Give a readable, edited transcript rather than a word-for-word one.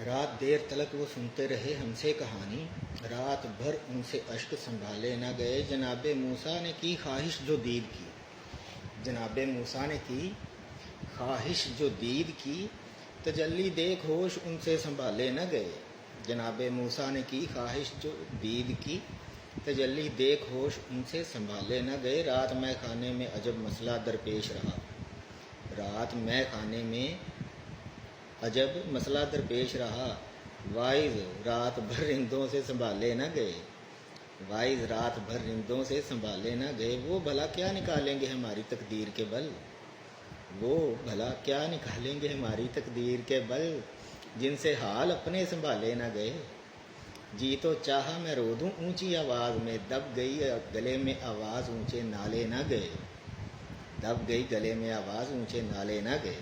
رات دیر تلک وہ سنتے رہے ہم سے کہانی، رات بھر ان سے اشک سنبھالے نہ گئے۔ جناب موسیٰ نے کی خواہش جو دید کی، جناب موسیٰ نے کی خواہش جو دید کی، تجلی دیکھ ہوش ان سے سنبھالے نہ گئے۔ جناب موسیٰ نے کی خواہش جو دید کی، تجلی دیکھ ہوش ان سے سنبھالے نہ گئے۔ رات مے خانے میں عجب مسئلہ درپیش رہا، رات مے خانے میں عجب مسئلہ درپیش رہا۔ وائز رات بھر رندوں سے سنبھالے نہ گئے، وائز رات بھر رندوں سے سنبھالے نہ گئے۔ وہ بھلا کیا نکالیں گے ہماری تقدیر کے بل، وہ بھلا کیا نکالیں گے ہماری تقدیر کے بل، جن سے حال اپنے سنبھالے نہ گئے۔ جی تو چاہا میں رو دوں اونچی آواز میں، دب گئی گلے میں آواز اونچے نالے نہ گئے، دب گئی گلے میں آواز اونچے نالے نہ گئے۔